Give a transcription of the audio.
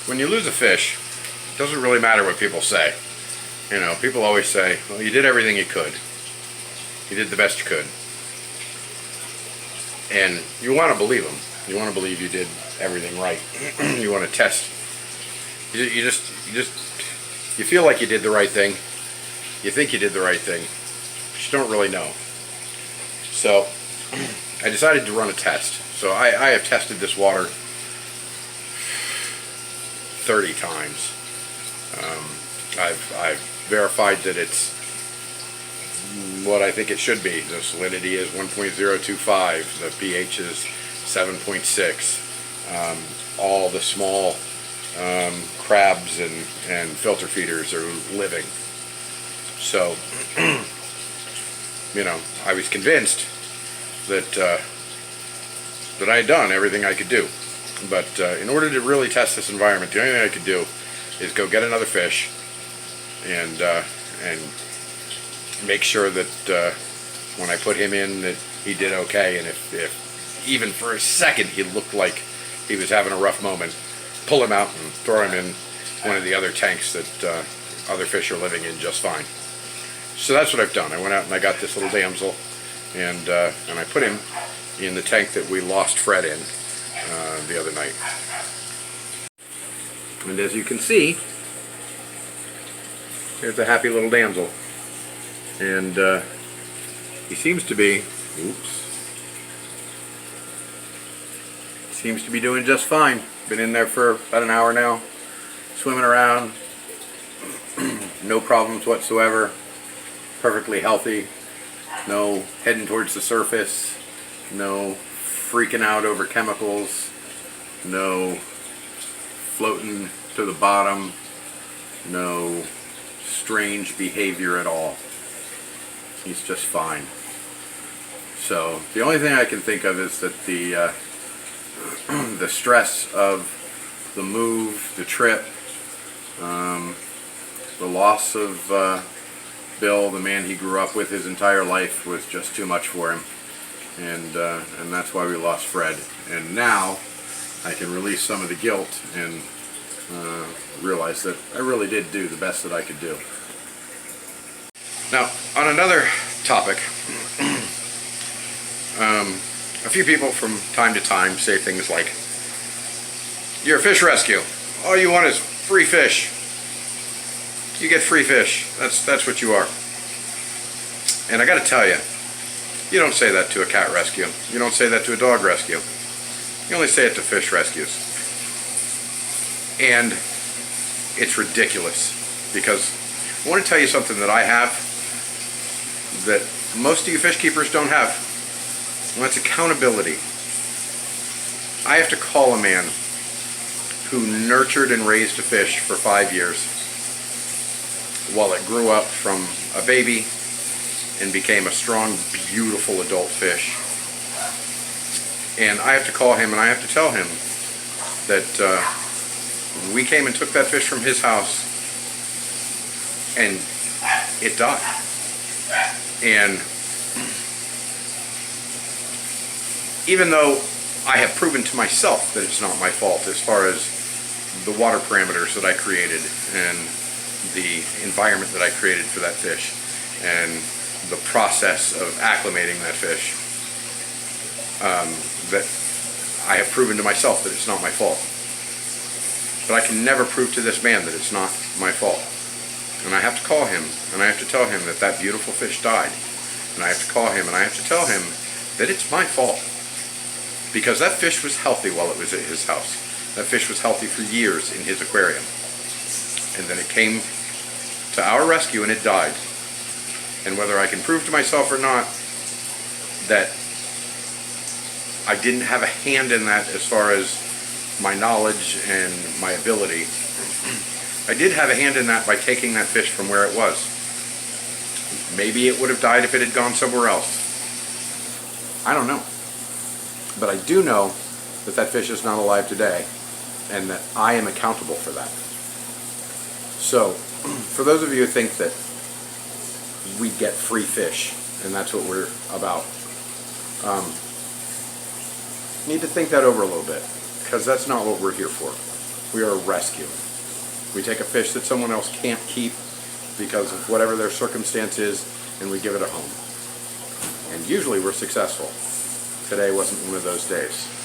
when you lose a fish, it doesn't really matter what people say. You know, people always say, well, you did everything you could. You did the best you could. And you want to believe them. You want to believe you did everything right. You want to test. You feel like you did the right thing. You think you did the right thing, but you don't really know. So I decided to run a test. So I have tested this water 30 times. I've verified that it's what I think it should be. The salinity is 1.025. The pH is 7.6. All the small crabs and filter feeders are living. So, you know, I was convinced that that I had done everything I could do. But in order to really test this environment, the only thing I could do is go get another fish and make sure that when I put him in that he did okay, and if even for a second he looked like he was having a rough moment, pull him out and throw him in one of the other tanks that other fish are living in just fine. So that's what I've done. I went out and I got this little damsel, and I put him in the tank that we lost Fred in the other night. And as you can see, here's a happy little damsel. And he seems to be, seems to be doing just fine. Been in there for about an hour now, swimming around, no problems whatsoever, perfectly healthy, no heading towards the surface, no freaking out over chemicals, no floating to the bottom, no strange behavior at all. He's just fine. So the only thing I can think of is that the stress of the move, the trip, the loss of Bill, the man he grew up with his entire life, was just too much for him, and that's why we lost Fred. And now I can release some of the guilt and realize that I really did do the best that I could do. Now, on another topic, a few people from time to time say things like, "You're a fish rescue. All you want is free fish. You get free fish. That's what you are." And I got to tell you, you don't say that to a cat rescue. You don't say that to a dog rescue. You only say it to fish rescues. And it's ridiculous, because I want to tell you something that I have that most of you fish keepers don't have, and that's accountability. I have to call a man who nurtured and raised a fish for 5 years while it grew up from a baby and became a strong, beautiful adult fish. And I have to call him and I have to tell him that we came and took that fish from his house and it died. And even though I have proven to myself that it's not my fault as far as the water parameters that I created and the environment that I created for that fish and the process of acclimating that fish, that I have proven to myself that it's not my fault. But I can never prove to this man that it's not my fault. And I have to call him and I have to tell him that that beautiful fish died. And I have to call him and I have to tell him that it's my fault. Because that fish was healthy while it was at his house. That fish was healthy for years in his aquarium. And then it came to our rescue and it died. And whether I can prove to myself or not that I didn't have a hand in that as far as my knowledge and my ability, I did have a hand in that by taking that fish from where it was. Maybe it would have died if it had gone somewhere else. I don't know. But I do know that that fish is not alive today, and that I am accountable for that. So, for those of you who think that we get free fish, and that's what we're about, need to think that over a little bit, because that's not what we're here for. We are rescuing. We take a fish that someone else can't keep because of whatever their circumstance is, and we give it a home. And usually we're successful. Today wasn't one of those days.